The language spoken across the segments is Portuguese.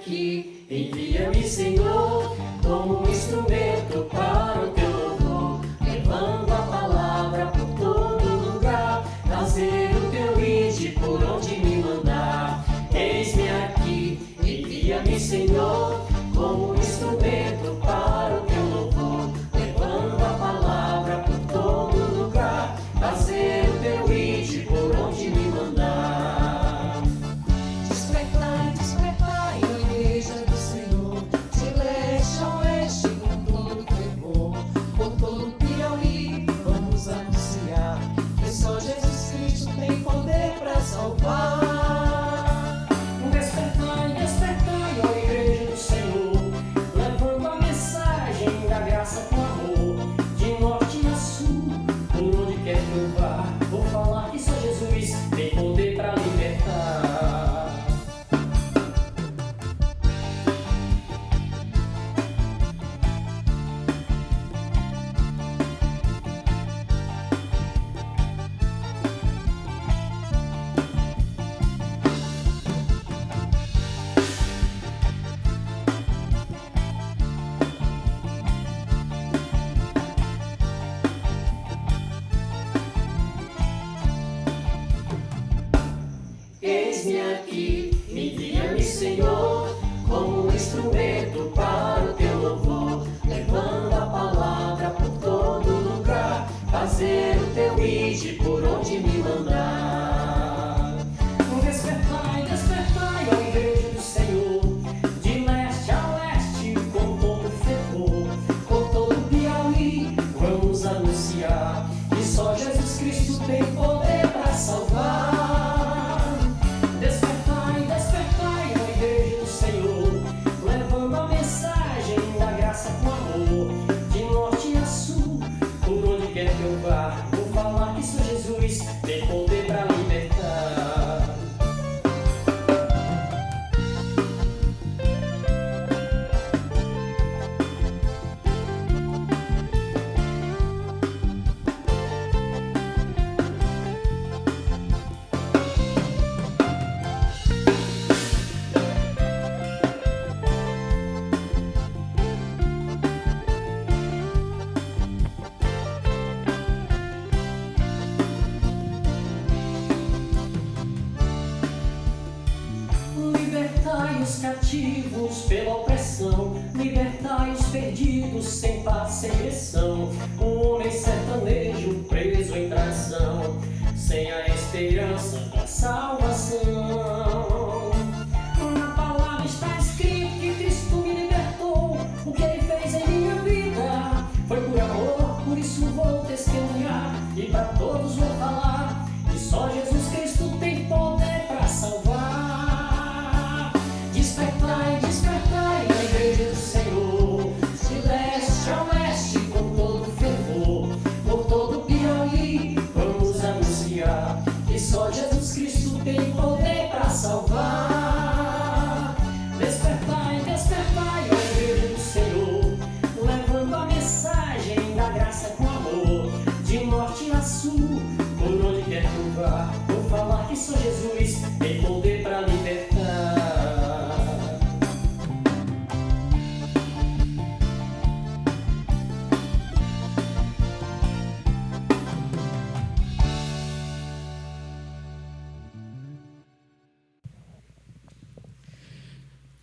aqui, envia-me, Senhor, como um instrumento para o teu louvor, levando a palavra por todo lugar, fazer o teu ide por onde me mandar. Eis-me aqui, envia-me, Senhor, como um instrumento para o teu louvor, levando a palavra por todo lugar, fazer o teu ide por onde me mandar. Despertai, despertai, ó igreja do Senhor, de leste a oeste, com todo fervor, por todo Piauí, vamos anunciar que só Jesus Cristo tem poder para salvar. Despertai, despertai, ó igreja do Senhor, levando a mensagem da graça com amor, de norte a sul, por onde quer que eu vá, vou falar que só Jesus tem poder para libertar. Eis-me aqui, envia-me, Senhor, como um instrumento para o teu louvor, levando a palavra por todo lugar, fazer o teu ide por onde me mandar. Despertai, despertai, ó igreja do Senhor, de leste a oeste, com todo fervor, por todo Piauí, vamos anunciar que só Jesus Cristo tem poder para salvar. Despertai, despertai, ó igreja do Senhor, levando a mensagem da graça com amor, de norte a sul, por onde quer que eu vá, vou falar que só Jesus tem poder para libertar. Libertai os cativos pela opressão, libertai os perdidos sem paz, sem direção. Um homem sertanejo preso em traição, sem a esperança da salvação. Na palavra está escrito que Cristo me libertou. O que Ele fez em minha vida foi por amor, por isso vou testemunhar e para todos vou falar que só Jesus Cristo tem poder para salvar. Despertai, despertai, ó igreja do Senhor, de leste a oeste, com todo fervor, por todo Piauí, vamos anunciar que só Jesus Cristo tem poder para salvar. Despertai, despertai, ó igreja do Senhor, levando a mensagem da graça com amor, de norte a sul, por onde quer que eu vá, vou falar que só Jesus tem poder para libertar.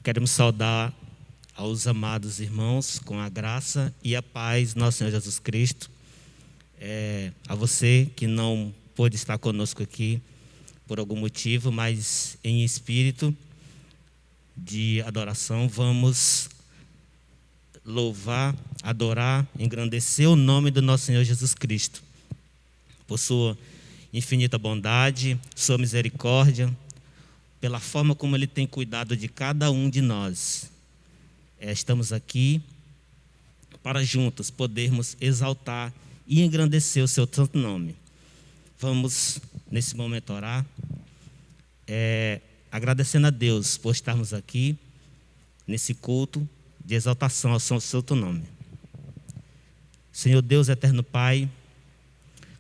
Queremos saudar aos amados irmãos com a graça e a paz do nosso Senhor Jesus Cristo. A você que não pôde estar conosco aqui por algum motivo, mas em espírito de adoração, vamos louvar, adorar, engrandecer o nome do nosso Senhor Jesus Cristo, por sua infinita bondade, sua misericórdia, pela forma como Ele tem cuidado de cada um de nós. Estamos aqui para juntos podermos exaltar e engrandecer o seu santo nome. Vamos, nesse momento, orar, agradecendo a Deus por estarmos aqui, nesse culto de exaltação ao seu santo nome. Senhor Deus, eterno Pai,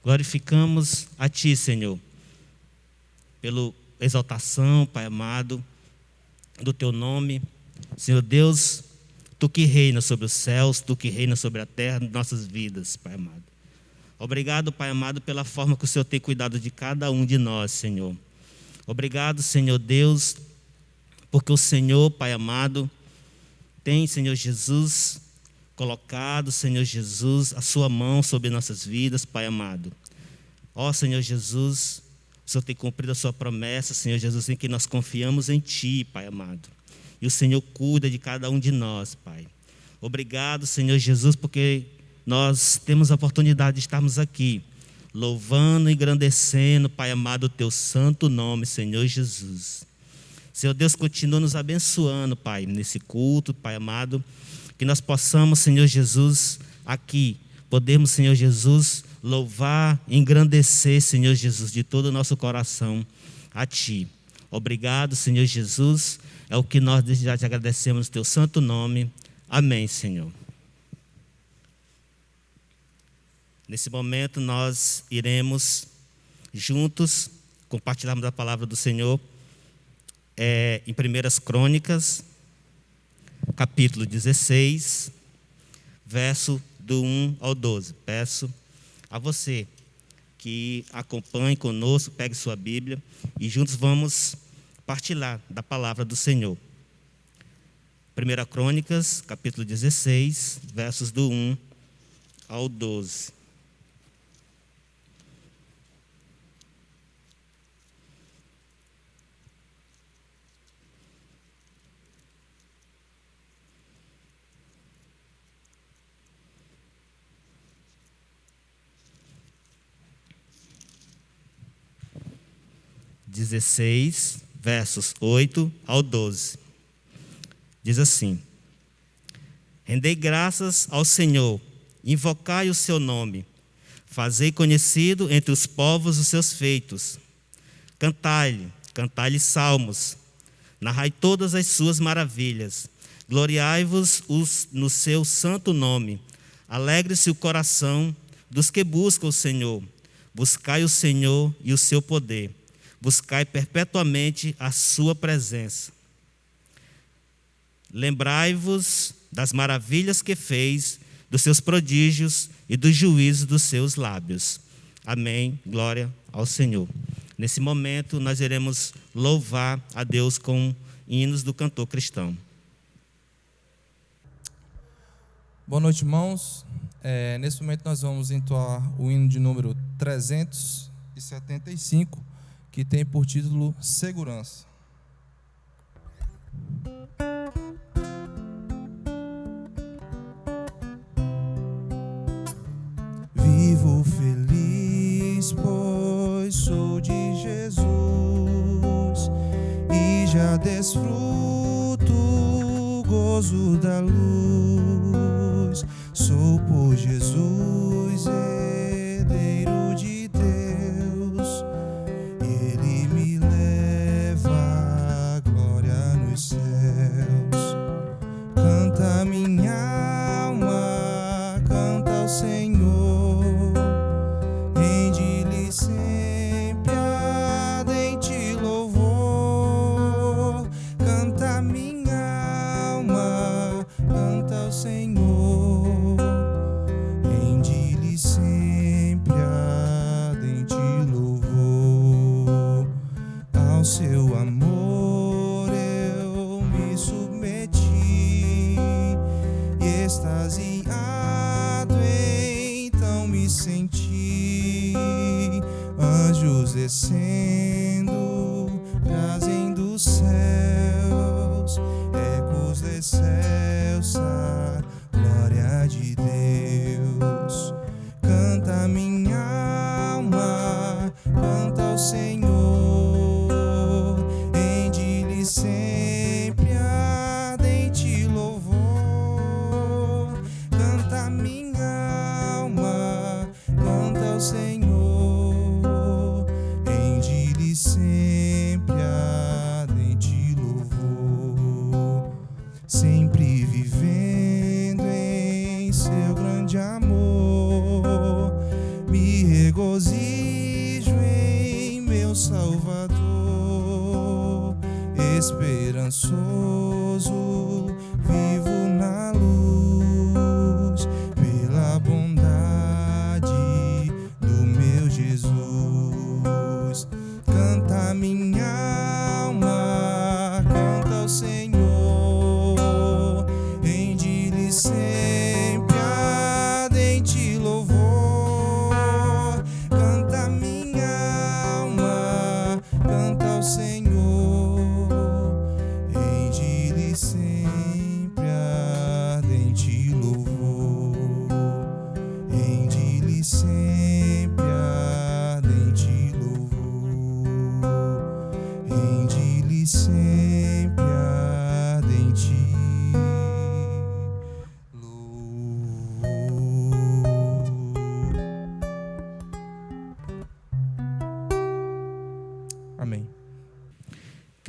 glorificamos a Ti, Senhor, pela exaltação, Pai amado, do Teu nome, Senhor Deus, Tu que reina sobre os céus, Tu que reina sobre a terra, nossas vidas, Pai amado. Obrigado, Pai amado, pela forma que o Senhor tem cuidado de cada um de nós, Senhor. Obrigado, Senhor Deus, porque o Senhor, Pai amado, tem, Senhor Jesus, colocado, Senhor Jesus, a Sua mão sobre nossas vidas, Pai amado. Ó Senhor Jesus, o Senhor tem cumprido a Sua promessa, Senhor Jesus, em que nós confiamos em Ti, Pai amado. E o Senhor cuida de cada um de nós, Pai. Obrigado, Senhor Jesus, porque nós temos a oportunidade de estarmos aqui, louvando e engrandecendo, Pai amado, o Teu santo nome, Senhor Jesus. Senhor Deus, continua nos abençoando, Pai, nesse culto, Pai amado, que nós possamos, Senhor Jesus, aqui, podermos, Senhor Jesus, louvar e engrandecer, Senhor Jesus, de todo o nosso coração a Ti. Obrigado, Senhor Jesus, é o que nós já te agradecemos no Teu santo nome. Amém, Senhor. Nesse momento nós iremos juntos compartilharmos a palavra do Senhor em 1 Crônicas, capítulo 16, verso do 1 ao 12. Peço a você que acompanhe conosco, pegue sua Bíblia e juntos vamos partilhar da palavra do Senhor. 1 Crônicas, capítulo 16, versos do 1 ao 12. Versos 8 ao 12. Diz assim: Rendei graças ao Senhor, invocai o seu nome, fazei conhecido entre os povos os seus feitos. Cantai-lhe salmos, narrai todas as suas maravilhas, gloriai-vos no seu santo nome, alegre-se o coração dos que buscam o Senhor, buscai o Senhor e o seu poder. Buscai perpetuamente a sua presença. Lembrai-vos das maravilhas que fez, dos seus prodígios e dos juízos dos seus lábios. Amém. Glória ao Senhor. Nesse momento, nós iremos louvar a Deus com hinos do cantor cristão. Boa noite, irmãos. Nesse momento, nós vamos entoar o hino de número 375, que tem por título Segurança. Vivo feliz, pois sou de Jesus e já desfruto o gozo da luz. Sou por Jesus herdeiro de Deus, Ele me leva à glória nos céus. Canta minha alma, canta ao Senhor, rende-lhe sempre ardente louvor. Canta minha alma, canta ao Senhor, rende-lhe sempre ardente louvor. Ao seu amor eu me submeti e extasiado então me senti. Anjos descendo, trazem dos céus ecos de excelsa glória de Deus. Canta minha alma, canta ao Senhor, rende-lhe sempre ardente louvor. Canta minha alma, canta ao Senhor, rende-lhe sempre ardente louvor. Sempre vivendo em seu grande amor, me regozijo em meu Salvador. Esperançoso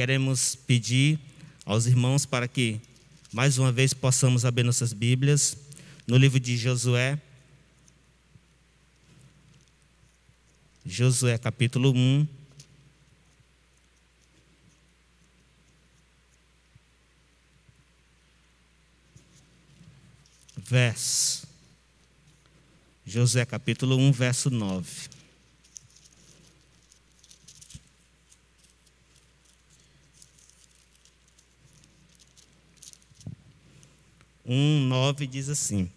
queremos pedir aos irmãos para que, mais uma vez, possamos abrir nossas Bíblias no livro de Josué. Josué, capítulo 1. Josué, capítulo 1, verso 9. Um 9 diz assim: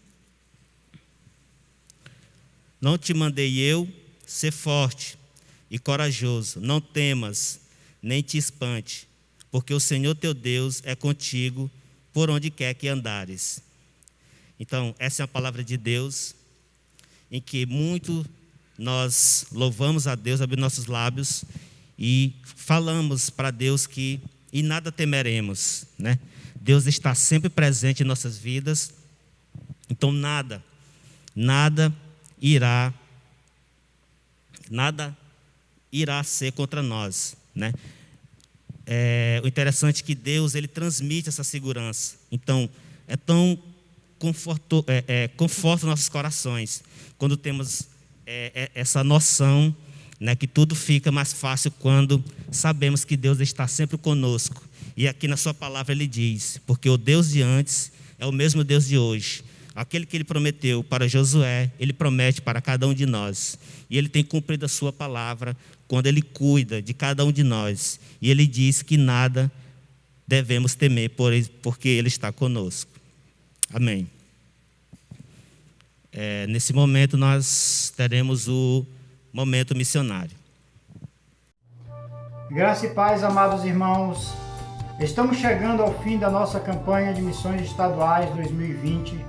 Não te mandei eu ser forte e corajoso, não temas, nem te espante, porque o Senhor teu Deus é contigo por onde quer que andares. Então, essa é a palavra de Deus, em que muito nós louvamos a Deus, abrimos nossos lábios e falamos para Deus que em nada temeremos, né? Deus está sempre presente em nossas vidas, então nada irá ser contra nós, né? O interessante é que Deus, ele transmite essa segurança. Então, é tão conforta nossos corações quando temos essa noção, né, que tudo fica mais fácil quando sabemos que Deus está sempre conosco. E aqui na sua palavra ele diz: porque o Deus de antes é o mesmo Deus de hoje. Aquele que ele prometeu para Josué, ele promete para cada um de nós. E ele tem cumprido a sua palavra quando ele cuida de cada um de nós. E ele diz que nada devemos temer, porque ele está conosco. Amém. Nesse momento nós teremos o momento missionário. Graça e paz, amados irmãos. Estamos chegando ao fim da nossa campanha de missões estaduais 2020,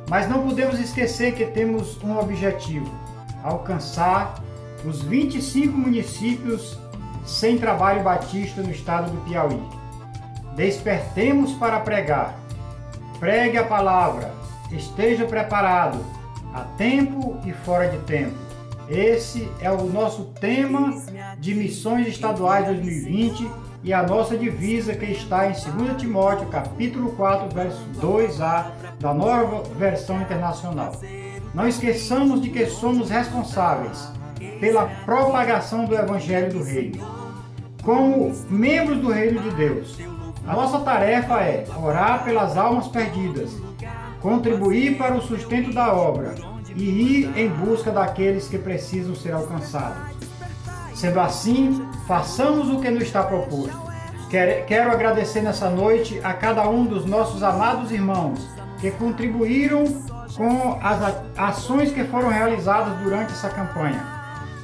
mas não podemos esquecer que temos um objetivo: alcançar os 25 municípios sem trabalho batista no estado do Piauí. Despertemos para pregar. Pregue a palavra, esteja preparado, a tempo e fora de tempo. Esse é o nosso tema de Missões Estaduais 2020 e a nossa divisa que está em 2 Timóteo, capítulo 4, verso 2a, da nova versão internacional. Não esqueçamos de que somos responsáveis pela propagação do Evangelho do Reino. Como membros do Reino de Deus, a nossa tarefa é orar pelas almas perdidas, contribuir para o sustento da obra e ir em busca daqueles que precisam ser alcançados. Sendo assim, façamos o que nos está proposto. Quero agradecer nessa noite a cada um dos nossos amados irmãos que contribuíram com as ações que foram realizadas durante essa campanha,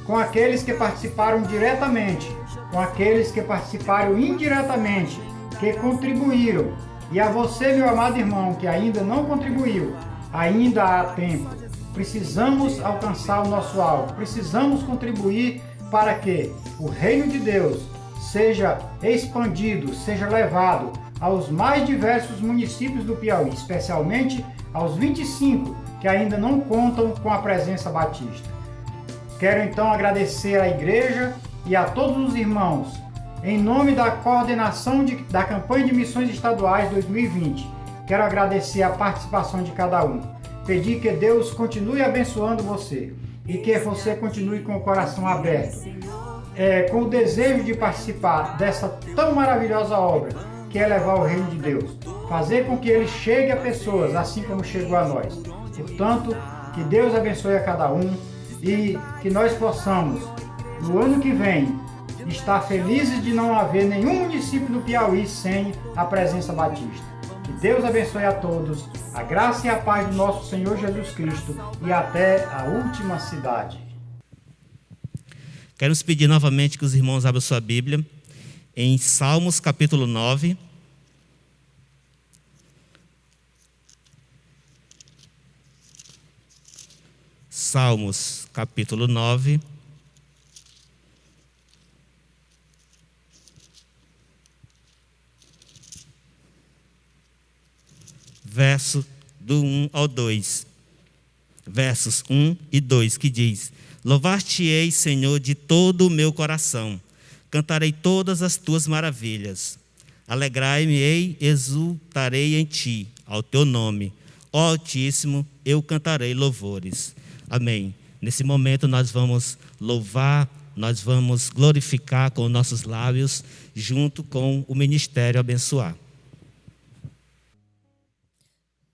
com aqueles que participaram diretamente, com aqueles que participaram indiretamente, que contribuíram. E a você, meu amado irmão, que ainda não contribuiu, ainda há tempo. Precisamos alcançar o nosso alvo, precisamos contribuir para que o reino de Deus seja expandido, seja levado aos mais diversos municípios do Piauí, especialmente aos 25 que ainda não contam com a presença batista. Quero então agradecer à igreja e a todos os irmãos, em nome da coordenação da campanha de missões estaduais 2020. Quero agradecer a participação de cada um. Pedir que Deus continue abençoando você e que você continue com o coração aberto, com o desejo de participar dessa tão maravilhosa obra, que é levar o reino de Deus, fazer com que ele chegue a pessoas, assim como chegou a nós. Portanto, que Deus abençoe a cada um e que nós possamos, no ano que vem, estar felizes de não haver nenhum município do Piauí sem a presença batista. Que Deus abençoe a todos, a graça e a paz do nosso Senhor Jesus Cristo e até a última cidade. Quero pedir novamente que os irmãos abram sua Bíblia em Salmos capítulo 9. Salmos capítulo 9. Verso do 1 ao 2. Versos 1 e 2, que diz: Louvar-te-ei, Senhor, de todo o meu coração. cantarei todas as tuas maravilhas. Alegrai-me-ei, exultarei em ti, ao teu nome. Ó Altíssimo, eu cantarei louvores. Amém. Nesse momento nós vamos louvar, nós vamos glorificar com nossos lábios, junto com o ministério abençoar.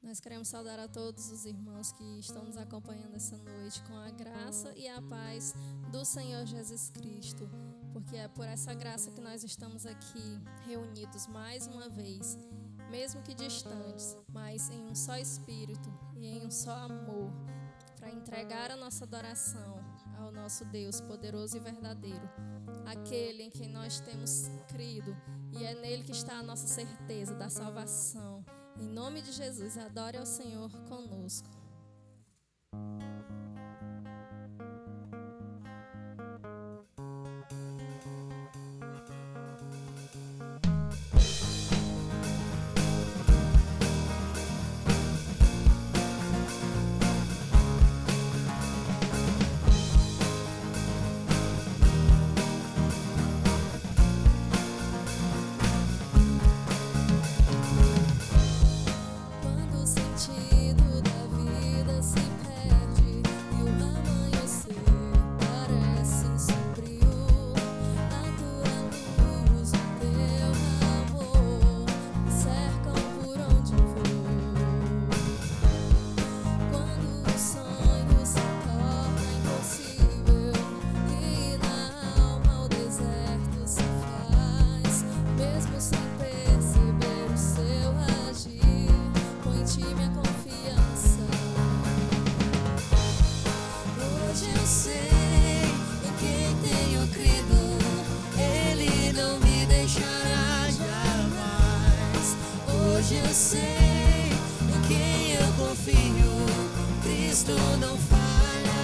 Nós queremos saudar a todos os irmãos que estão nos acompanhando essa noite com a graça e a paz do Senhor Jesus Cristo, porque é por essa graça que nós estamos aqui reunidos mais uma vez, mesmo que distantes, mas em um só Espírito e em um só amor, para entregar a nossa adoração ao nosso Deus poderoso e verdadeiro, aquele em quem nós temos crido, e é nele que está a nossa certeza da salvação. Em nome de Jesus, adore ao Senhor conosco. Quando o sentido da vida se perde e o amanhecer parece sombrio, a tua luz, o teu amor me cercam por onde vou. Quando o sonho se torna impossível e na alma o deserto se faz, mesmo sem perceber o seu agir, põe em ti minha confiança. Hoje eu sei em quem tenho crido, Ele não me deixará jamais. Hoje eu sei em quem eu confio, Cristo não falha.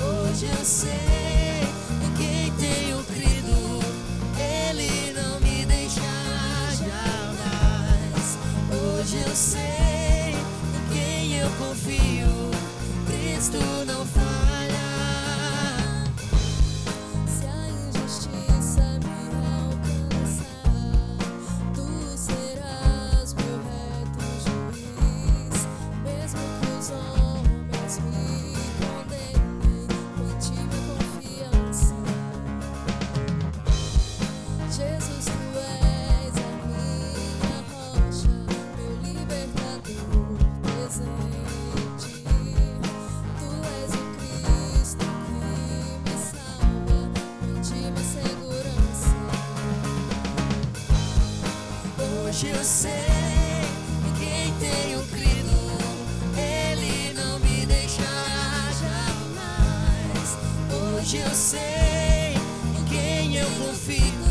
Hoje eu sei em quem tenho crido, Ele não me deixará jamais. Hoje eu sei em quem eu confio, Cristo não falha. Se a injustiça me alcançar, tu serás meu reto juiz. Mesmo que os homens me condenem, põe em ti minha confiança. Jesus, tu és a minha rocha, meu libertador presente. Tu és o Cristo que me salva, põe em ti minha segurança. Hoje eu sei em quem tenho crido, Ele não me deixará jamais. Hoje eu sei em quem eu confio,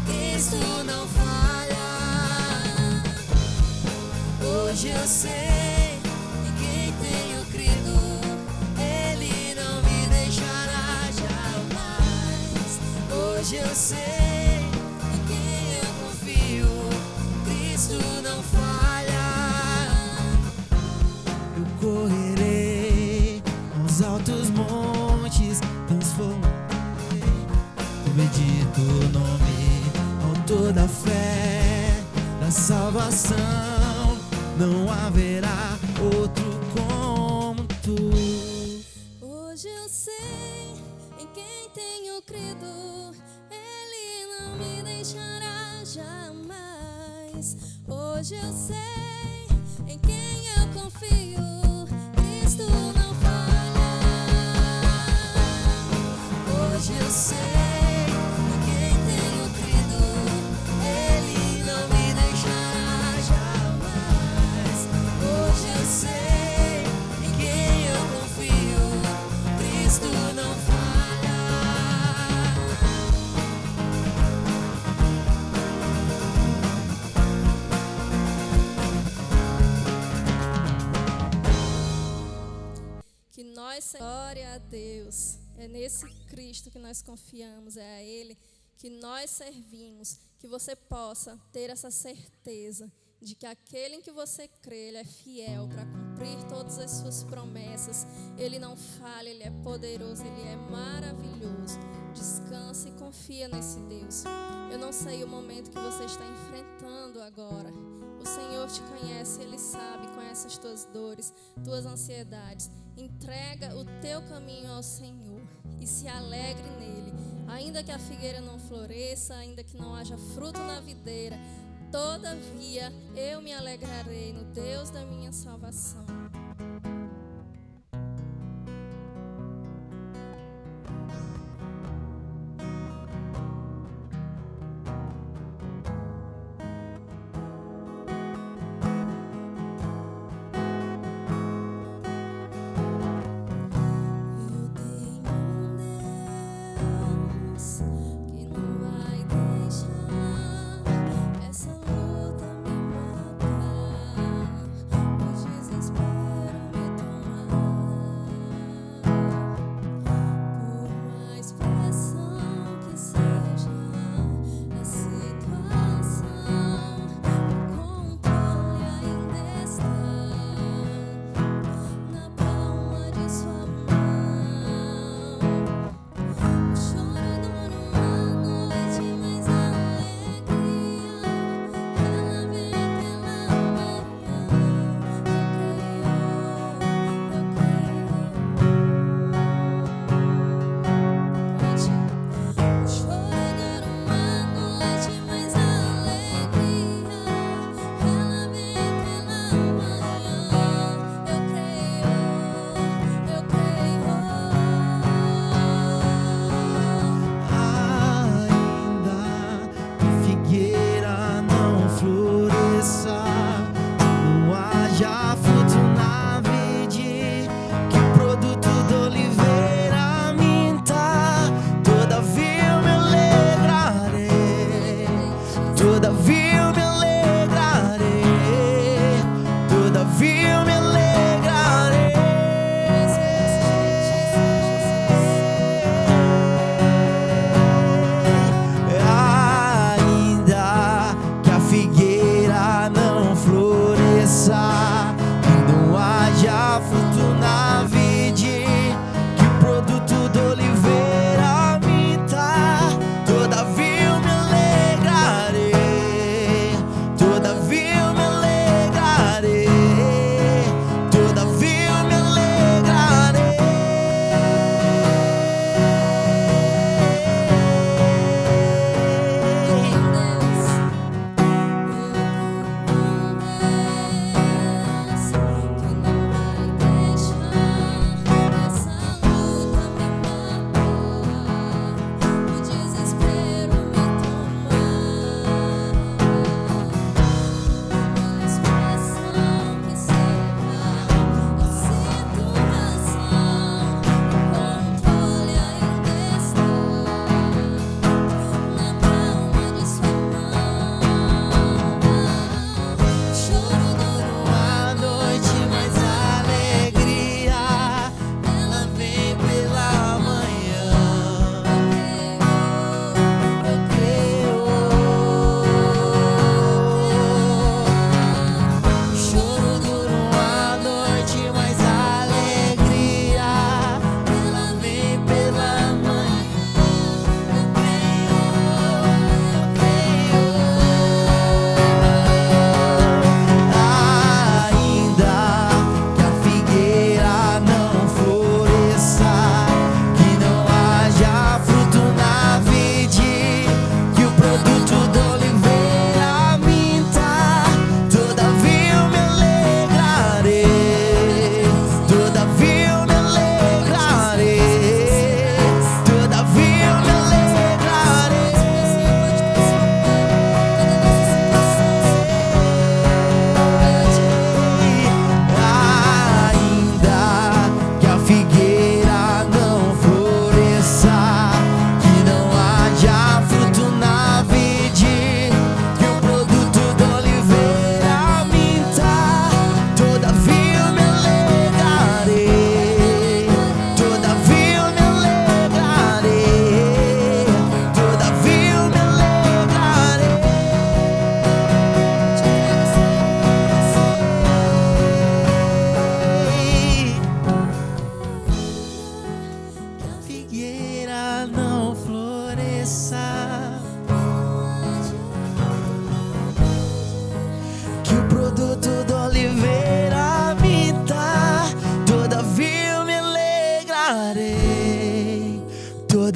Cristo não falha. Hoje eu sei em quem tenho crido, Ele não me deixará jamais. Hoje eu sei em quem eu confio, Cristo não falha. Eu correrei aos altos montes, transformarei o bendito nome, autor da fé, da salvação. Não haverá outro como tu. Hoje eu sei em quem tenho crido, Ele não me deixará jamais. Hoje eu sei em quem eu confio, Cristo não falha. Hoje eu sei em quem tenho crido, Ele não me deixará jamais. Hoje eu sei em quem eu confio, Cristo não falha. Que nós, glória a Deus, é nesse Cristo que nós confiamos, é a Ele que nós servimos, que você possa ter essa certeza de que aquele em que você crê, Ele é fiel para cumprir cumprir todas as suas promessas. Ele não falha, Ele é poderoso, Ele é maravilhoso. Descansa e confia nesse Deus. Eu não sei o momento que você está enfrentando agora. O Senhor te conhece, Ele sabe, conhece as tuas dores, tuas ansiedades. Entrega o teu caminho ao Senhor e se alegre nele. Ainda que a figueira não floresça, ainda que não haja fruto na videira, todavia eu me alegrarei no Deus da minha salvação.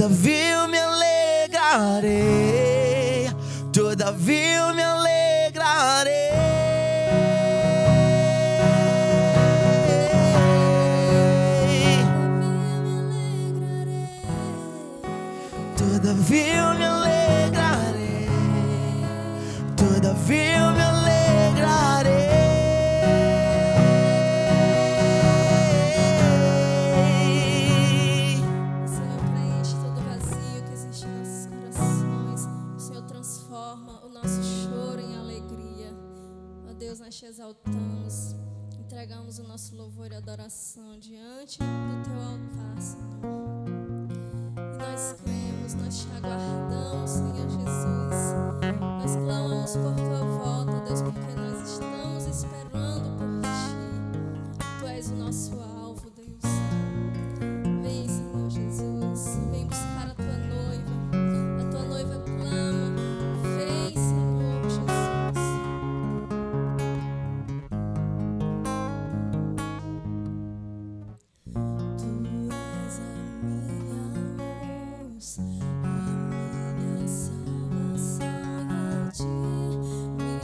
todavia eu me alegrarei, todavia eu me alegrarei. Todavia eu me alegrarei, todavia eu me alegrarei. O Senhor preenche todo o vazio que existe em nossos corações. O Senhor transforma o nosso choro em alegria. Ó Deus, nós te exaltamos, entregamos o nosso louvor e adoração diante do teu altar, Senhor. Nós cremos, nós te aguardamos, Senhor Jesus. Nós clamamos por tua volta, Deus, porque nós estamos esperando por ti. Tu és o nosso alvo, Deus. Vem, Senhor Jesus, vem buscar a tua noiva. A tua noiva clama. Vem, Senhor Jesus. Tu és a minha luz, a minha salvação, e a ti me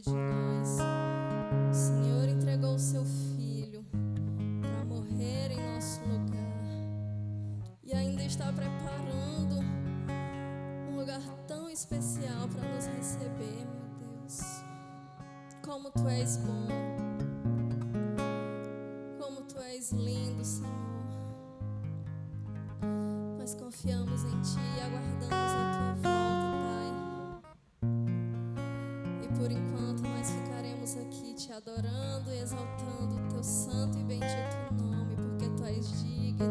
de nós. O Senhor entregou o seu Filho para morrer em nosso lugar e ainda está preparando um lugar tão especial para nos receber, meu Deus. Como Tu és bom, como Tu és lindo, Senhor. Nós confiamos em Ti e aguardamos a Tua volta, Pai. E por enquanto nós ficaremos aqui Te adorando e exaltando o Teu santo e bendito nome, porque Tu és digno,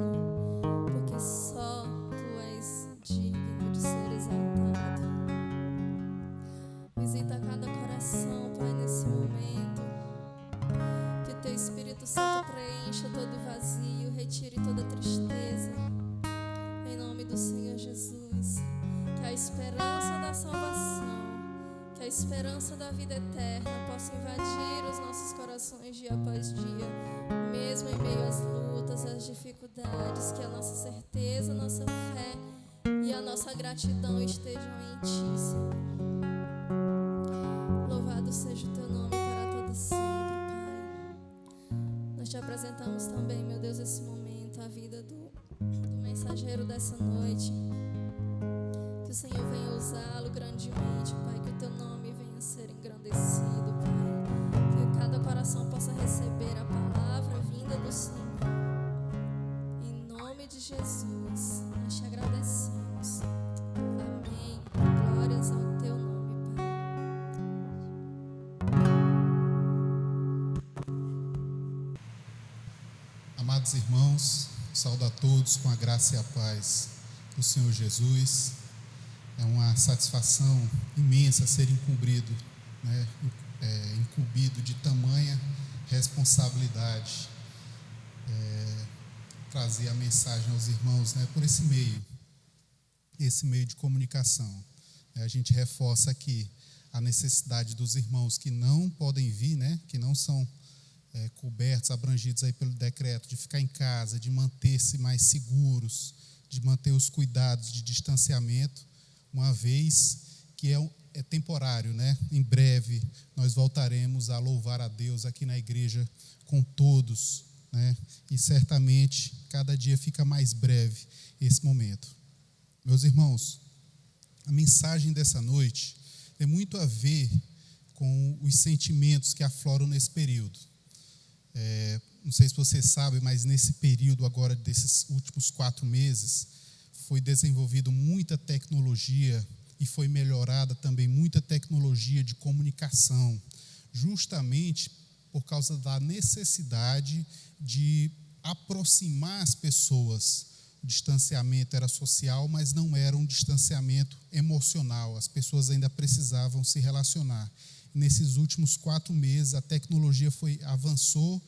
porque só Tu és digno de ser exaltado. Visita cada coração, Pai, nesse momento. Que Teu Espírito Santo preencha todo vazio, retire toda tristeza. Em nome do Senhor Jesus, que a esperança da salvação, que a esperança da vida eterna possa invadir os nossos corações dia após dia, mesmo em meio às lutas, às dificuldades, que a nossa certeza, a nossa fé e a nossa gratidão estejam em Ti, Senhor. Louvado seja o Teu nome para todo sempre, Pai. Nós Te apresentamos também, meu Deus, esse momento, a vida do mensageiro dessa noite. Que o Senhor venha usá-lo grandemente, Pai. Que o Teu nome venha a ser engrandecido, Pai. Que cada coração possa receber a palavra vinda do Senhor. Em nome de Jesus, nós Te agradecemos. Amém. Glórias ao Teu nome, Pai. Amados irmãos, saúdo a todos com a graça e a paz do Senhor Jesus. É uma satisfação imensa ser incumbido, incumbido de tamanha responsabilidade, trazer a mensagem aos irmãos, por esse meio de comunicação. A gente reforça aqui a necessidade dos irmãos que não podem vir, né, que não são cobertos, abrangidos aí pelo decreto, de ficar em casa, de manter-se mais seguros, de manter os cuidados de distanciamento, uma vez que é temporário, né? Em breve nós voltaremos a louvar a Deus aqui na igreja com todos, né? E certamente cada dia fica mais breve esse momento. Meus irmãos, a mensagem dessa noite tem muito a ver com os sentimentos que afloram nesse período. Não sei se você sabe, mas nesse período agora, desses últimos 4 meses, foi desenvolvido muita tecnologia e foi melhorada também muita tecnologia de comunicação, justamente por causa da necessidade de aproximar as pessoas. O distanciamento era social, mas não era um distanciamento emocional. As pessoas ainda precisavam se relacionar. Nesses últimos 4 meses, a tecnologia avançou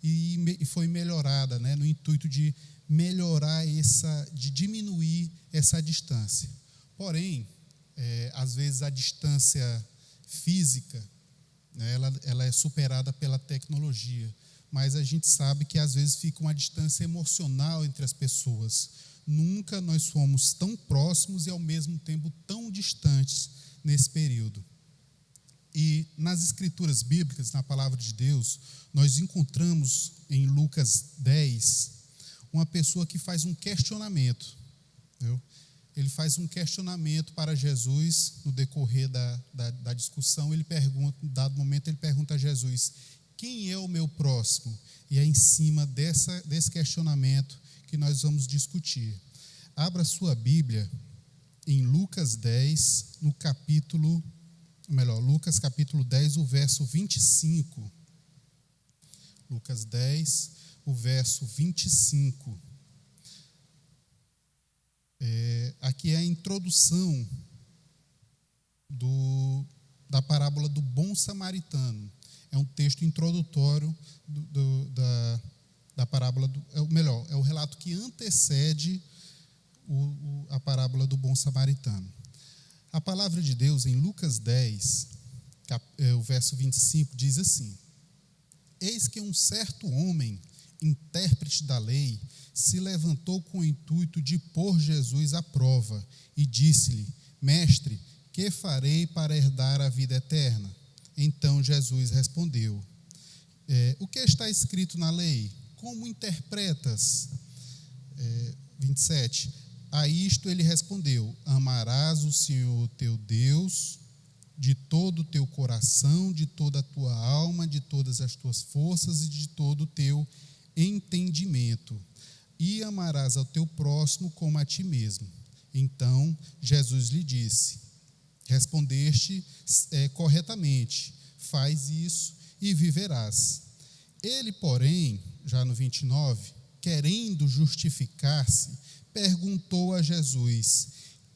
e foi melhorada, né, no intuito de melhorar de diminuir essa distância. Porém, às vezes a distância física, né, ela é superada pela tecnologia, mas a gente sabe que às vezes fica uma distância emocional entre as pessoas. Nunca nós fomos tão próximos e ao mesmo tempo tão distantes nesse período. E nas escrituras bíblicas, na palavra de Deus, nós encontramos em Lucas 10 uma pessoa que faz um questionamento. Viu? Ele faz um questionamento para Jesus no decorrer da discussão. Ele pergunta, em dado momento, ele pergunta a Jesus: quem é o meu próximo? E é em cima desse questionamento que nós vamos discutir. Abra sua Bíblia em Lucas 10, Lucas capítulo 10, o verso 25. Lucas 10, o verso 25. Aqui é a introdução da parábola do bom samaritano. É um texto introdutório da parábola, é o relato que antecede a parábola do bom samaritano. A palavra de Deus em Lucas 10, o verso 25, diz assim: eis que um certo homem, intérprete da lei, se levantou com o intuito de pôr Jesus à prova e disse-lhe: mestre, que farei para herdar a vida eterna? Então Jesus respondeu: o que está escrito na lei? Como interpretas? 27. A isto ele respondeu: amarás o Senhor teu Deus de todo o teu coração, de toda a tua alma, de todas as tuas forças e de todo o teu entendimento, e amarás ao teu próximo como a ti mesmo. Então Jesus lhe disse: respondeste corretamente, faz isso e viverás. Ele, porém, já no 29, querendo justificar-se, perguntou a Jesus: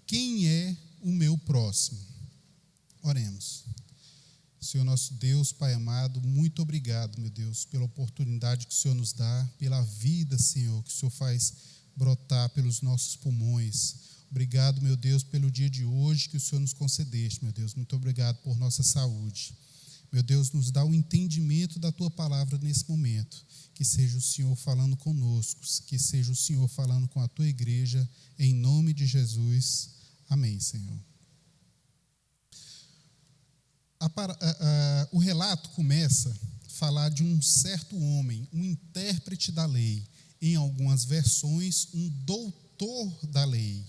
quem é o meu próximo? Oremos. Senhor nosso Deus, Pai amado, muito obrigado, meu Deus, pela oportunidade que o Senhor nos dá, pela vida, Senhor, que o Senhor faz brotar pelos nossos pulmões. Obrigado, meu Deus, pelo dia de hoje que o Senhor nos concedeste, meu Deus. Muito obrigado por nossa saúde. Meu Deus, nos dá o entendimento da Tua palavra nesse momento. Que seja o Senhor falando conosco, que seja o Senhor falando com a Tua igreja, em nome de Jesus. Amém, Senhor. O relato começa a falar de um certo homem, um intérprete da lei, em algumas versões, um doutor da lei.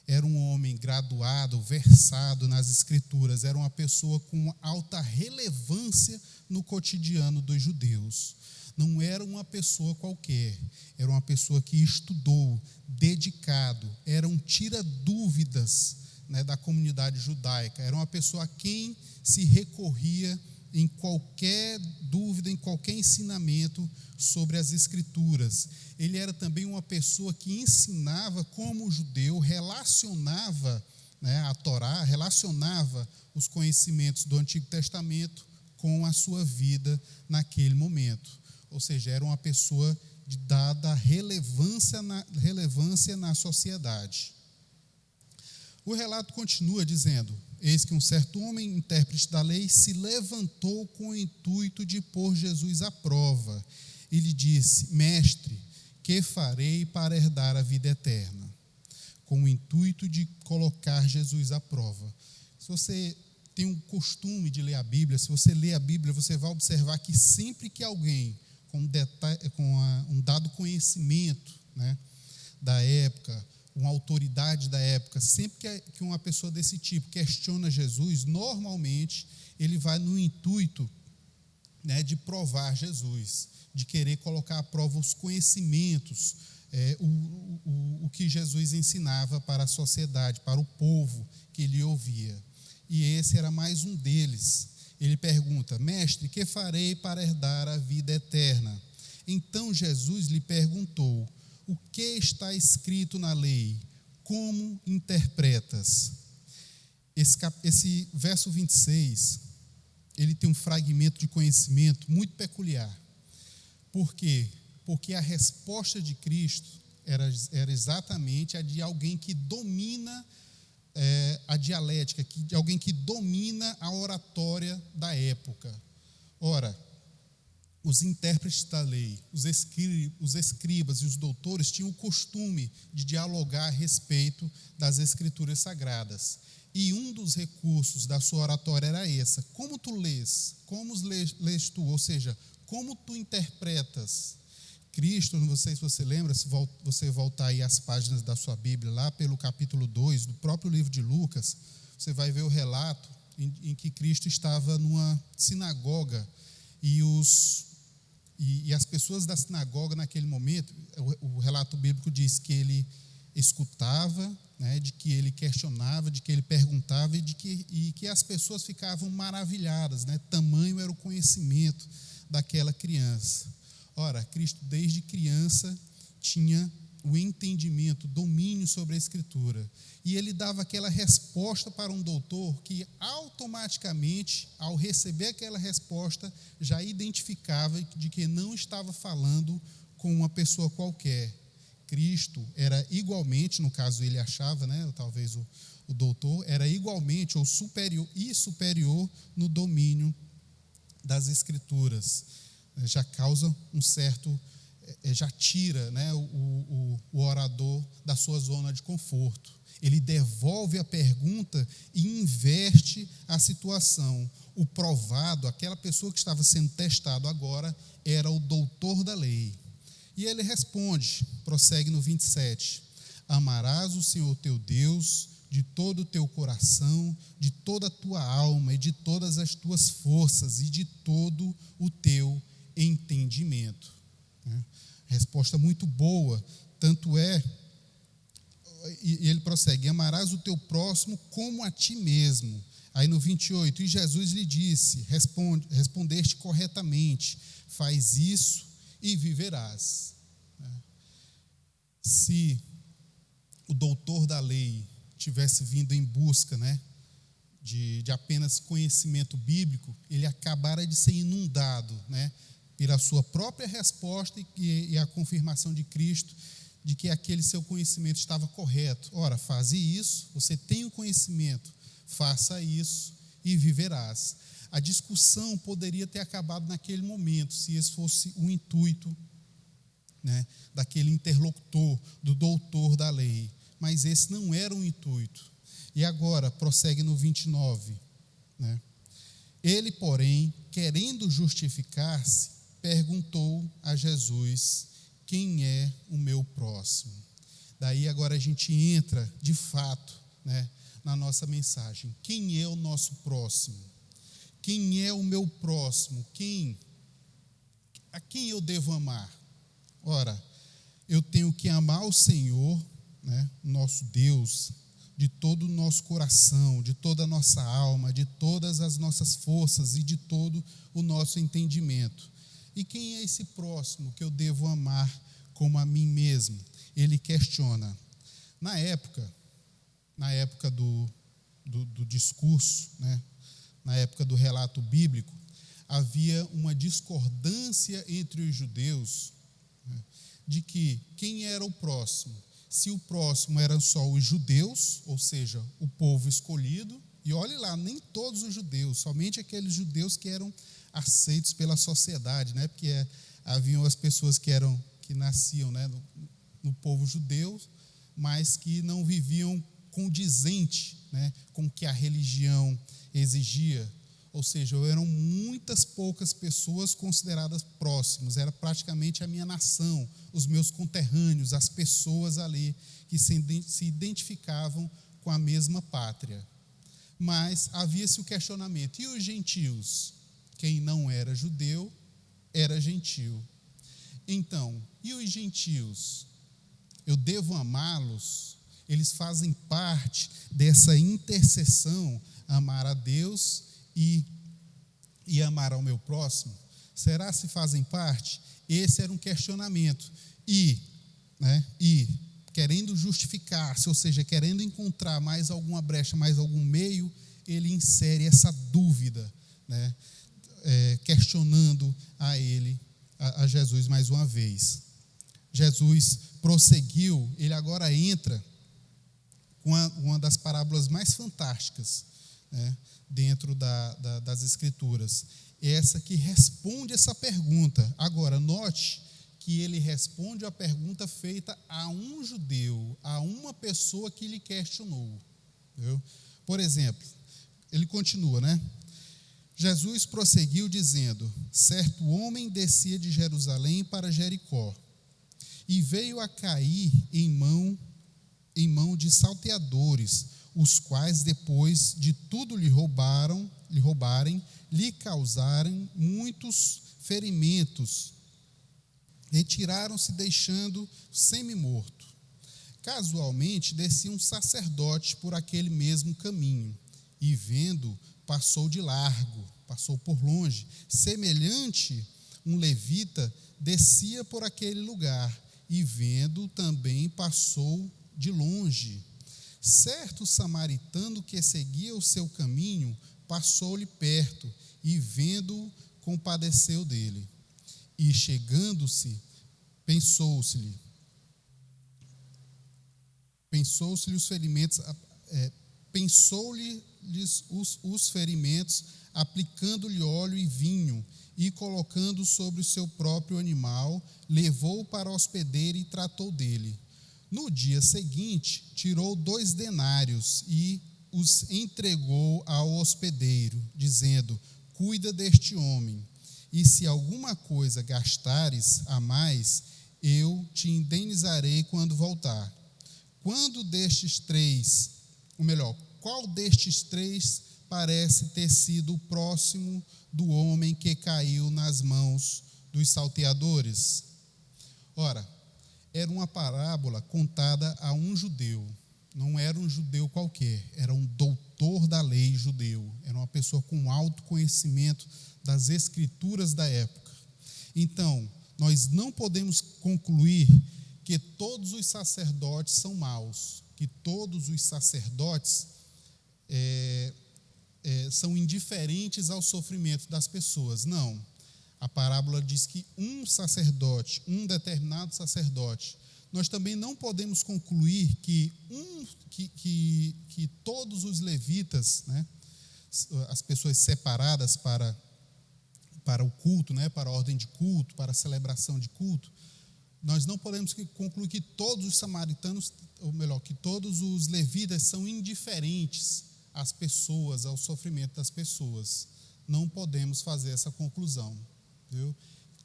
Era um homem graduado, versado nas escrituras, era uma pessoa com alta relevância no cotidiano dos judeus. Não era uma pessoa qualquer, era uma pessoa que estudou, dedicado, era um tira-dúvidas, né, da comunidade judaica, era uma pessoa a quem se recorria em qualquer dúvida, em qualquer ensinamento sobre as Escrituras. Ele era também uma pessoa que ensinava como o judeu relacionava, né, a Torá, relacionava os conhecimentos do Antigo Testamento com a sua vida naquele momento. Ou seja, era uma pessoa de dada relevância na sociedade. O relato continua dizendo: eis que um certo homem, intérprete da lei, se levantou com o intuito de pôr Jesus à prova. E lhe disse: Mestre, que farei para herdar a vida eterna? Com o intuito de colocar Jesus à prova. Se você tem um costume de ler a Bíblia, se você lê a Bíblia, você vai observar que sempre que alguém com um dado conhecimento, né, da época, uma autoridade da época, sempre que uma pessoa desse tipo questiona Jesus, normalmente ele vai no intuito, né, de provar Jesus, de querer colocar à prova os conhecimentos, o que Jesus ensinava para a sociedade, para o povo que ele ouvia. E esse era mais um deles. Ele pergunta: Mestre, que farei para herdar a vida eterna? Então Jesus lhe perguntou: O que está escrito na lei? Como interpretas? Esse verso 26, ele tem um fragmento de conhecimento muito peculiar. Por quê? Porque a resposta de Cristo era exatamente a de alguém que domina a dialética, de alguém que domina a oratória da época. Ora, os intérpretes da lei, os escribas e os doutores tinham o costume de dialogar a respeito das escrituras sagradas. E um dos recursos da sua oratória era essa: como tu lês? Como lês tu? Ou seja, como tu interpretas? Cristo, não sei se você lembra, se você voltar aí às páginas da sua Bíblia, lá pelo capítulo 2 do próprio livro de Lucas, você vai ver o relato em que Cristo estava numa sinagoga e as pessoas da sinagoga naquele momento, o relato bíblico diz que ele escutava, né, de que ele questionava, de que ele perguntava e que as pessoas ficavam maravilhadas, né, tamanho era o conhecimento daquela criança. Ora, Cristo desde criança tinha o entendimento, o domínio sobre a Escritura. E ele dava aquela resposta para um doutor que automaticamente, ao receber aquela resposta, já identificava de que não estava falando com uma pessoa qualquer. Cristo era igualmente, no caso ele achava, né, talvez o doutor, era igualmente ou superior no domínio das Escrituras. Já causa um certo, já tira, né, o orador da sua zona de conforto. Ele devolve a pergunta e inverte a situação. O provado, aquela pessoa que estava sendo testado agora, era o doutor da lei. E ele responde, prossegue no 27, amarás o Senhor teu Deus de todo o teu coração, de toda a tua alma e de todas as tuas forças e de todo o teu entendimento. Resposta muito boa, tanto é, e ele prossegue, amarás o teu próximo como a ti mesmo. Aí no 28, e Jesus lhe disse, respondeste corretamente, faz isso e viverás. Se o doutor da lei tivesse vindo em busca, né, de apenas conhecimento bíblico, ele acabara de ser inundado, né, pela sua própria resposta e a confirmação de Cristo de que aquele seu conhecimento estava correto. Ora, faze isso, você tem o conhecimento, faça isso e viverás. A discussão poderia ter acabado naquele momento, se esse fosse o intuito, né, daquele interlocutor, do doutor da lei. Mas esse não era o intuito. E agora, prossegue no 29. Né? Ele, porém, querendo justificar-se, perguntou a Jesus: quem é o meu próximo? Daí agora a gente entra, de fato, né, na nossa mensagem. Quem é o nosso próximo? Quem é o meu próximo? A quem eu devo amar? Ora, eu tenho que amar o Senhor, né, nosso Deus, de todo o nosso coração, de toda a nossa alma, de todas as nossas forças e de todo o nosso entendimento. E quem é esse próximo que eu devo amar como a mim mesmo? Ele questiona. Na época do discurso, né, na época do relato bíblico, havia uma discordância entre os judeus, né, de que quem era o próximo. Se o próximo eram só os judeus, ou seja, o povo escolhido, E olhe lá, nem todos os judeus, somente aqueles judeus que eram aceitos pela sociedade, né? Porque haviam as pessoas que nasciam, né, no povo judeu, mas que não viviam condizente, né, com o que a religião exigia. Ou seja, eram muitas poucas pessoas consideradas próximas, era praticamente a minha nação, os meus conterrâneos, as pessoas ali que se identificavam com a mesma pátria. Mas havia-se o questionamento: e os gentios? Quem não era judeu era gentio. Então, e os gentios? Eu devo amá-los? Eles fazem parte dessa intercessão, amar a Deus e amar ao meu próximo? Será se fazem parte? Esse era um questionamento. E querendo justificar-se, ou seja, querendo encontrar mais alguma brecha, mais algum meio, ele insere essa dúvida, né, questionando a Jesus mais uma vez. Jesus prosseguiu, ele agora entra com uma das parábolas mais fantásticas, né, dentro das Escrituras, essa que responde essa pergunta. Agora, note que ele responde a pergunta feita a um judeu, a uma pessoa que lhe questionou. Entendeu? Por exemplo, ele continua, né? Jesus prosseguiu dizendo: certo homem descia de Jerusalém para Jericó e veio a cair em mão de salteadores, os quais, depois de tudo lhe roubarem, lhe causarem muitos ferimentos, retiraram-se, deixando semi-morto. Casualmente descia um sacerdote por aquele mesmo caminho, e vendo, passou de largo, passou por longe. Semelhante, um levita descia por aquele lugar, e vendo, também passou de longe. Certo samaritano que seguia o seu caminho, passou-lhe perto, e vendo, compadeceu dele. E chegando-se, pensou-se-lhe os ferimentos, pensou-lhes os ferimentos, aplicando-lhe óleo e vinho, e colocando sobre o seu próprio animal, levou-o para a hospedeira e tratou dele. No dia seguinte, tirou 2 denários e os entregou ao hospedeiro, dizendo: cuida deste homem, e se alguma coisa gastares a mais, eu te indenizarei quando voltar. Qual destes três parece ter sido o próximo do homem que caiu nas mãos dos salteadores? Ora, era uma parábola contada a um judeu. Não era um judeu qualquer, era um doutor da lei judeu. Era uma pessoa com alto conhecimento das escrituras da época. Então, nós não podemos concluir que todos os sacerdotes são maus, que todos os sacerdotes são indiferentes ao sofrimento das pessoas. Não. A parábola diz que um determinado sacerdote. Nós também não podemos concluir que todos os levitas, né, as pessoas separadas para o culto, né, para a ordem de culto, para a celebração de culto, nós não podemos concluir que todos os samaritanos, ou melhor, que todos os levitas são indiferentes às pessoas, ao sofrimento das pessoas. Não podemos fazer essa conclusão. Entendeu?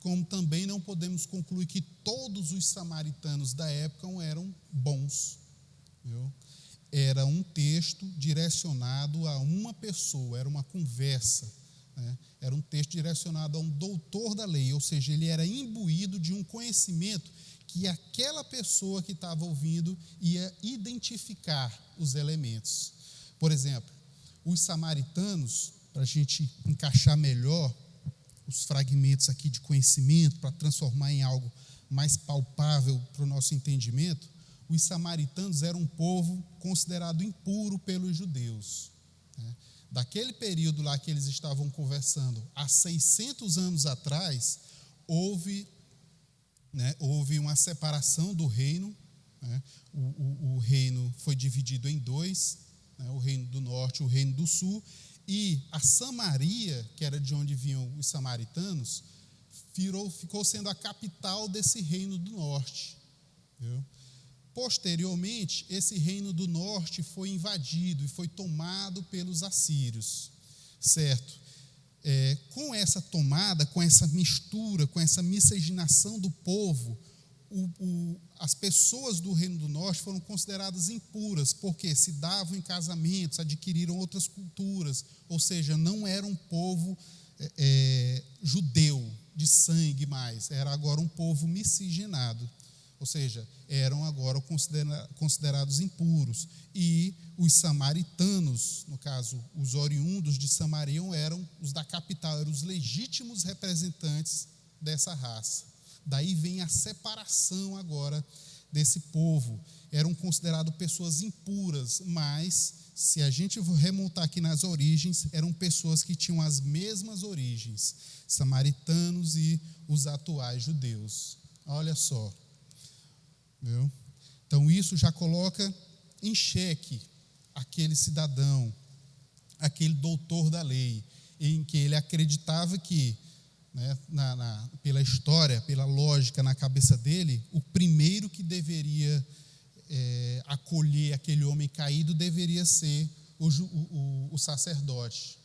Como também não podemos concluir que todos os samaritanos da época eram bons. Entendeu? Era um texto direcionado a uma pessoa, era uma conversa, né? Era um texto direcionado a um doutor da lei, ou seja, ele era imbuído de um conhecimento que aquela pessoa que estava ouvindo ia identificar os elementos. Por exemplo, os samaritanos, para a gente encaixar melhor os fragmentos aqui de conhecimento, para transformar em algo mais palpável para o nosso entendimento, os samaritanos eram um povo considerado impuro pelos judeus. Né? Daquele período lá que eles estavam conversando, há 600 anos atrás, houve uma separação do reino, né? O reino foi dividido em 2, né, o reino do norte, o reino do sul, e a Samaria, que era de onde vinham os samaritanos, ficou sendo a capital desse reino do norte. Viu? Posteriormente, esse reino do norte foi invadido e foi tomado pelos assírios, certo? Com essa tomada, com essa mistura, com essa miscigenação do povo, as pessoas do reino do norte foram consideradas impuras, porque se davam em casamentos, adquiriram outras culturas, ou seja, não era um povo judeu, de sangue mais, era agora um povo miscigenado, ou seja, eram agora considerados impuros. E os samaritanos, no caso, os oriundos de Samaria, eram os da capital, eram os legítimos representantes dessa raça. Daí vem a separação agora desse povo. Eram considerados pessoas impuras, mas, se a gente remontar aqui nas origens, eram pessoas que tinham as mesmas origens, samaritanos e os atuais judeus. Olha só. Viu? Então, isso já coloca em xeque aquele cidadão, aquele doutor da lei, em que ele acreditava que, né, pela história, pela lógica na cabeça dele, o primeiro que deveria acolher aquele homem caído deveria ser o sacerdote.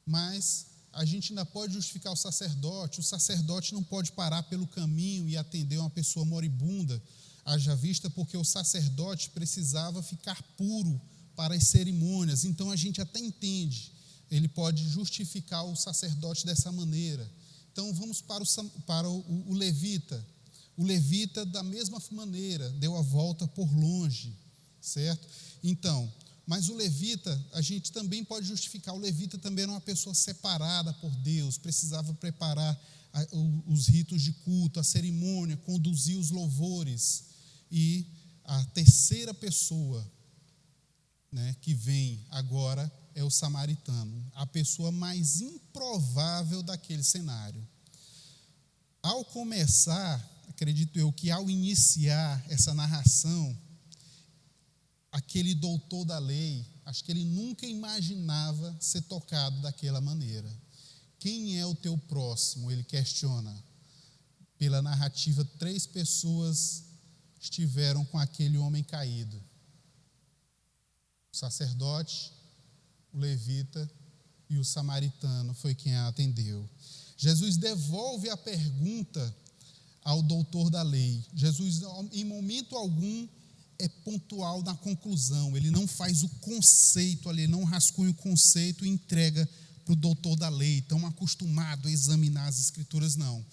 Mas a gente ainda pode justificar o sacerdote não pode parar pelo caminho e atender uma pessoa moribunda, haja vista porque o sacerdote precisava ficar puro para as cerimônias. Então a gente até entende, ele pode justificar o sacerdote dessa maneira. Então vamos para o levita. O levita, da mesma maneira, deu a volta por longe, certo? Então, mas o levita, a gente também pode justificar, o levita também era uma pessoa separada por Deus, precisava preparar os ritos de culto, a cerimônia, conduzir os louvores. E a terceira pessoa, né, que vem agora é o samaritano, a pessoa mais improvável daquele cenário. Ao começar, acredito eu que ao iniciar essa narração, aquele doutor da lei, acho que ele nunca imaginava ser tocado daquela maneira. Quem é o teu próximo? Ele questiona. Pela narrativa, 3 pessoas estiveram com aquele homem caído: o sacerdote, o levita e o samaritano foi quem a atendeu. Jesus devolve a pergunta ao doutor da lei. Jesus, em momento algum, é pontual na conclusão. Ele não faz o conceito ali, não rascunha o conceito e entrega para o doutor da lei, tão acostumado a examinar as escrituras, não.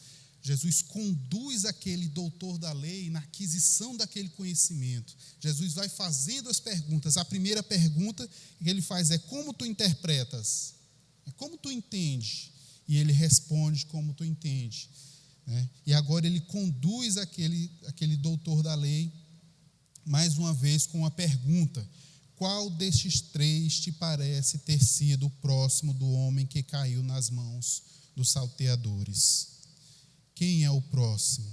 Jesus conduz aquele doutor da lei na aquisição daquele conhecimento. Jesus vai fazendo as perguntas. A primeira pergunta que ele faz é: como tu interpretas? Como tu entende? E ele responde como tu entende. Né? E agora ele conduz aquele doutor da lei, mais uma vez, com a pergunta: qual destes 3 te parece ter sido o próximo do homem que caiu nas mãos dos salteadores? Quem é o próximo?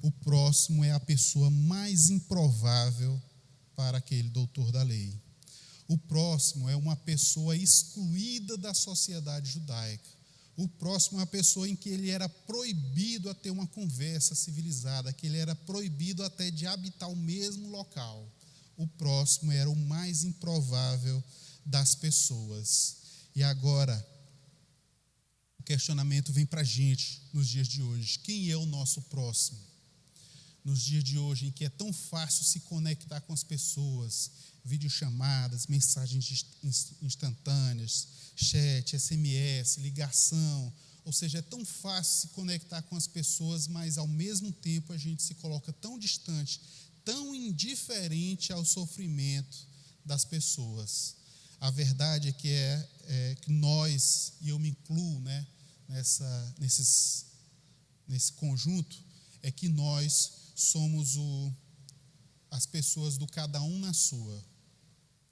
O próximo é a pessoa mais improvável para aquele doutor da lei. O próximo é uma pessoa excluída da sociedade judaica. O próximo é uma pessoa em que ele era proibido a ter uma conversa civilizada, que ele era proibido até de habitar o mesmo local. O próximo era o mais improvável das pessoas. E agora, o questionamento vem para a gente nos dias de hoje: quem é o nosso próximo? Nos dias de hoje, em que é tão fácil se conectar com as pessoas, videochamadas, mensagens instantâneas, chat, SMS, ligação, ou seja, é tão fácil se conectar com as pessoas, mas ao mesmo tempo a gente se coloca tão distante, tão indiferente ao sofrimento das pessoas. A verdade é que nós, e eu me incluo, né, nesse conjunto, é que nós somos as pessoas do cada um na sua.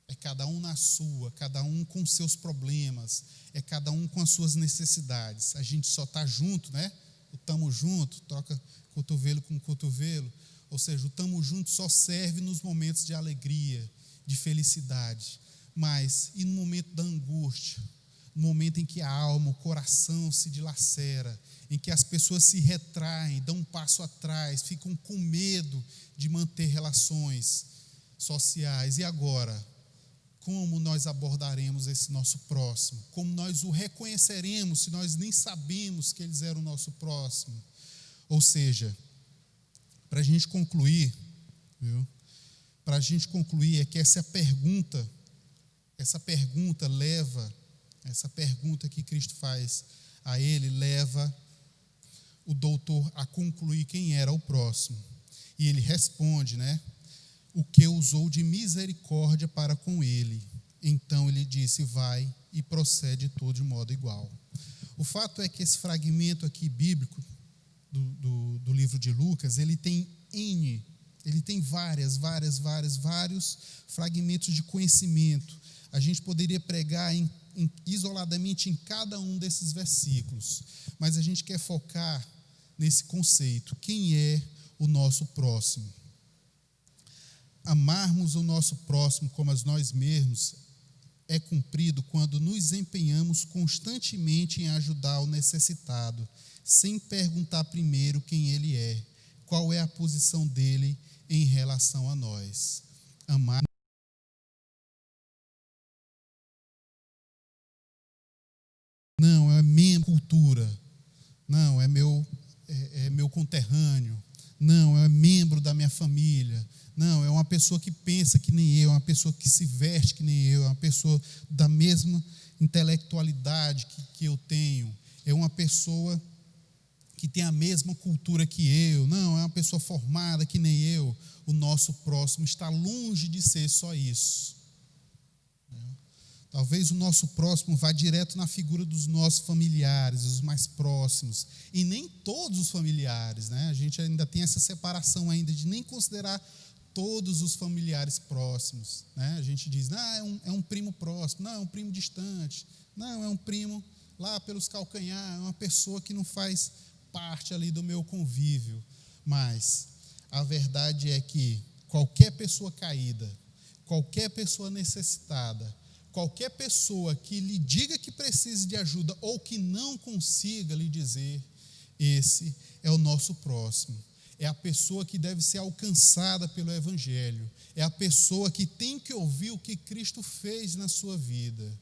É cada um na sua, cada um com seus problemas, é cada um com as suas necessidades. A gente só está junto, né? O tamo junto, troca cotovelo com cotovelo. Ou seja, o tamo junto só serve nos momentos de alegria, de felicidade. Mas, e no momento da angústia, no momento em que a alma, o coração se dilacera, em que as pessoas se retraem, dão um passo atrás, ficam com medo de manter relações sociais. E agora? Como nós abordaremos esse nosso próximo? Como nós o reconheceremos se nós nem sabemos que eles eram o nosso próximo? Ou seja, para a gente concluir, para a gente concluir é que essa pergunta que Cristo faz a ele, leva o doutor a concluir quem era o próximo. E ele responde, o que usou de misericórdia para com ele. Então ele disse, vai e procede todo de modo igual. O fato é que esse fragmento aqui bíblico do livro de Lucas, ele tem vários fragmentos de conhecimento. A gente poderia pregar isoladamente em cada um desses versículos, mas a gente quer focar nesse conceito. Quem é o nosso próximo? Amarmos o nosso próximo como a nós mesmos é cumprido quando nos empenhamos constantemente em ajudar o necessitado, sem perguntar primeiro quem ele é, qual é a posição dele em relação a nós. Amar não é membro da cultura, não é meu conterrâneo, não é membro da minha família, não é uma pessoa que pensa que nem eu, é uma pessoa que se veste que nem eu, é uma pessoa da mesma intelectualidade que eu tenho, é uma pessoa que tem a mesma cultura que eu, não, é uma pessoa formada que nem eu. O nosso próximo está longe de ser só isso. Talvez o nosso próximo vá direto na figura dos nossos familiares, os mais próximos, e nem todos os familiares, A gente ainda tem essa separação ainda de nem considerar todos os familiares próximos, A gente diz, é um primo próximo, não, é um primo distante, não, é um primo lá pelos calcanhar, é uma pessoa que não faz parte ali do meu convívio. Mas a verdade é que qualquer pessoa caída, qualquer pessoa necessitada, qualquer pessoa que lhe diga que precise de ajuda ou que não consiga lhe dizer, esse é o nosso próximo. É a pessoa que deve ser alcançada pelo Evangelho. É a pessoa que tem que ouvir o que Cristo fez na sua vida.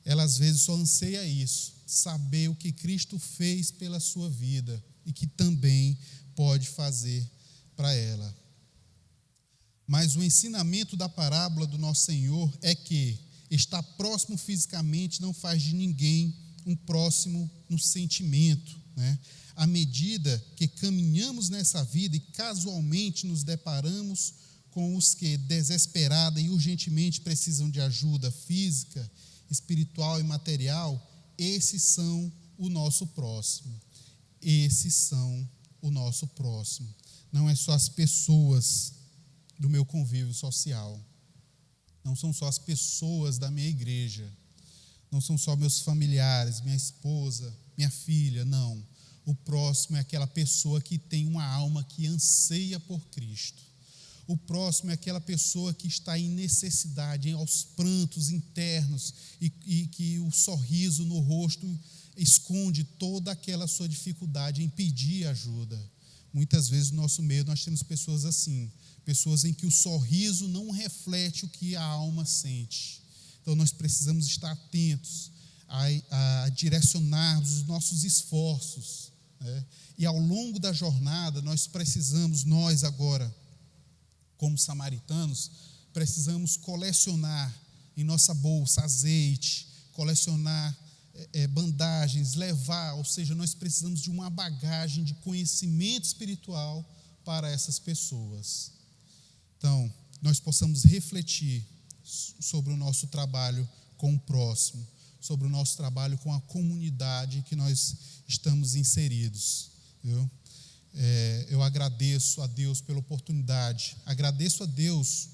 Ela às vezes só anseia isso, saber o que Cristo fez pela sua vida e que também pode fazer para ela. Mas o ensinamento da parábola do nosso Senhor é que estar próximo fisicamente não faz de ninguém um próximo no sentimento, À medida que caminhamos nessa vida e casualmente nos deparamos com os que desesperada e urgentemente precisam de ajuda física, espiritual e material, esses são o nosso próximo. Esses são o nosso próximo. Não é só as pessoas do meu convívio social. Não são só as pessoas da minha igreja. Não são só meus familiares, minha esposa, minha filha, não. O próximo é aquela pessoa que tem uma alma que anseia por Cristo. O próximo é aquela pessoa que está em necessidade, aos prantos internos, e que o sorriso no rosto esconde toda aquela sua dificuldade em pedir ajuda. Muitas vezes no nosso meio nós temos pessoas assim, pessoas em que o sorriso não reflete o que a alma sente. Então nós precisamos estar atentos a direcionarmos os nossos esforços, E ao longo da jornada nós agora, como samaritanos, precisamos colecionar em nossa bolsa azeite, colecionar bandagens, levar, ou seja, nós precisamos de uma bagagem de conhecimento espiritual para essas pessoas. Então, nós possamos refletir sobre o nosso trabalho com o próximo, sobre o nosso trabalho com a comunidade que nós estamos inseridos. Eu agradeço a Deus pela oportunidade, agradeço a Deus,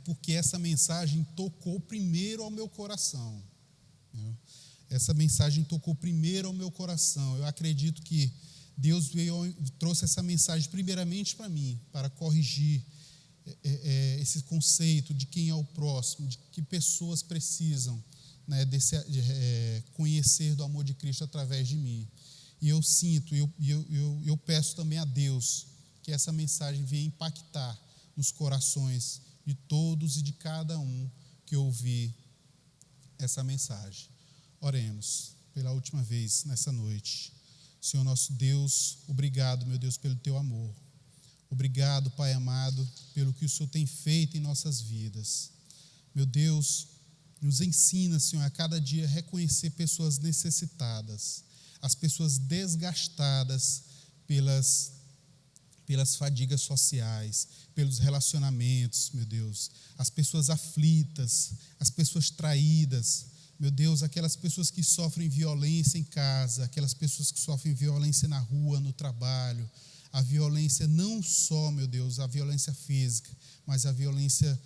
porque essa mensagem tocou primeiro ao meu coração. Essa mensagem tocou primeiro ao meu coração. Eu acredito que Deus trouxe essa mensagem primeiramente para mim, para corrigir esse conceito de quem é o próximo, de que pessoas precisam, né, conhecer do amor de Cristo através de mim. E eu sinto, eu peço também a Deus que essa mensagem venha impactar nos corações de todos e de cada um que ouvir essa mensagem. Oremos pela última vez nessa noite. Senhor nosso Deus, obrigado, meu Deus, pelo teu amor. Obrigado, Pai amado, pelo que o Senhor tem feito em nossas vidas. Meu Deus, nos ensina, Senhor, a cada dia reconhecer pessoas necessitadas, as pessoas desgastadas pelas fadigas sociais, pelos relacionamentos, meu Deus, as pessoas aflitas, as pessoas traídas, meu Deus, aquelas pessoas que sofrem violência em casa, aquelas pessoas que sofrem violência na rua, no trabalho, a violência não só, meu Deus, a violência física, mas a violência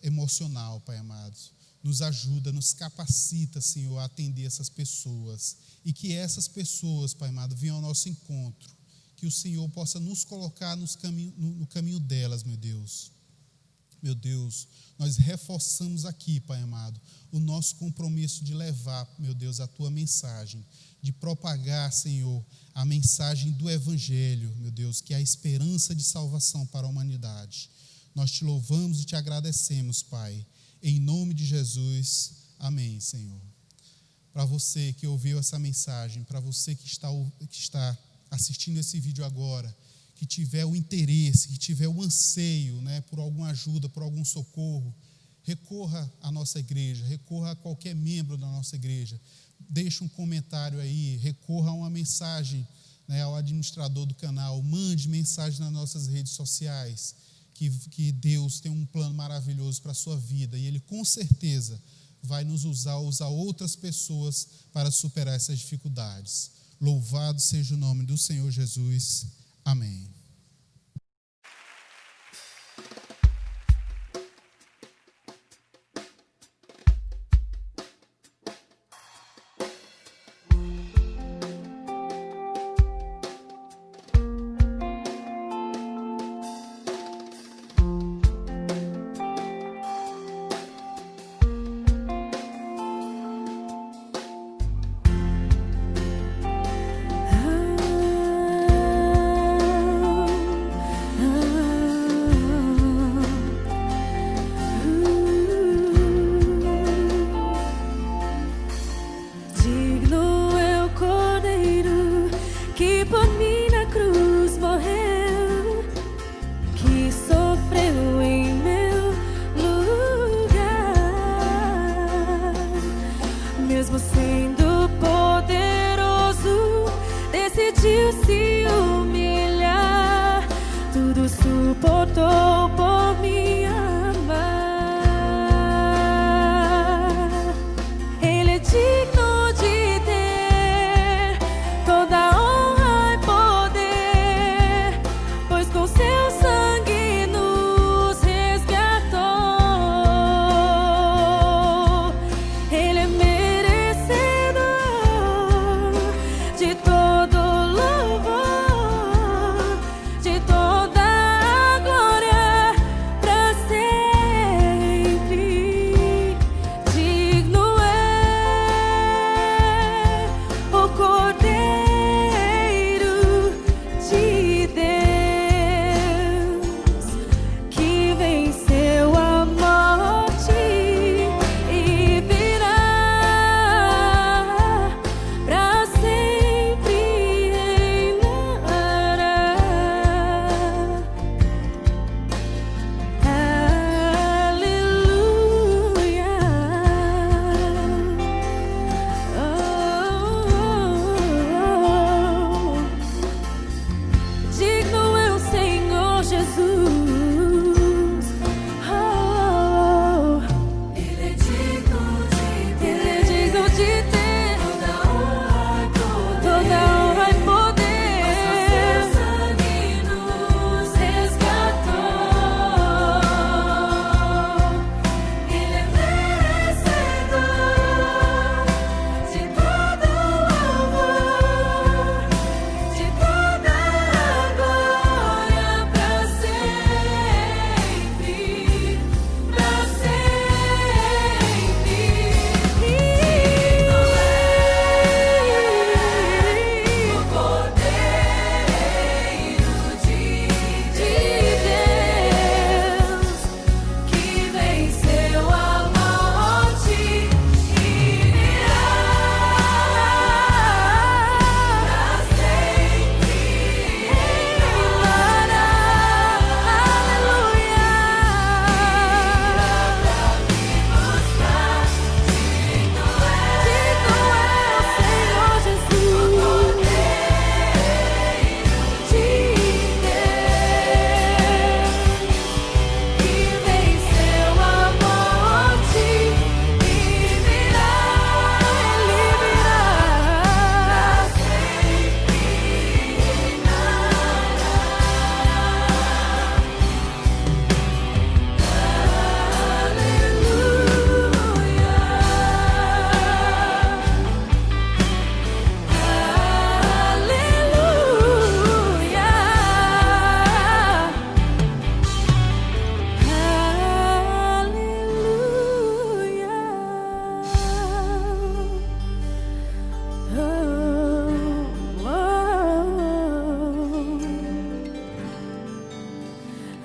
emocional, Pai amado. Nos ajuda, nos capacita, Senhor, a atender essas pessoas. E que essas pessoas, Pai amado, venham ao nosso encontro. Que o Senhor possa nos colocar no caminho delas, meu Deus. Meu Deus, nós reforçamos aqui, Pai amado, o nosso compromisso de levar, meu Deus, a Tua mensagem, de propagar, Senhor, a mensagem do Evangelho, meu Deus, que é a esperança de salvação para a humanidade. Nós Te louvamos e Te agradecemos, Pai. Em nome de Jesus, amém, Senhor. Para você que ouviu essa mensagem, para você que está assistindo esse vídeo agora, que tiver o interesse, que tiver o anseio, né, por alguma ajuda, por algum socorro, recorra à nossa igreja, recorra a qualquer membro da nossa igreja, deixe um comentário aí, recorra a uma mensagem, né, ao administrador do canal, mande mensagem nas nossas redes sociais, que Deus tem um plano maravilhoso para a sua vida, e Ele com certeza vai nos usar outras pessoas para superar essas dificuldades. Louvado seja o nome do Senhor Jesus. Amém. De todo louvor.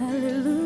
Aleluia.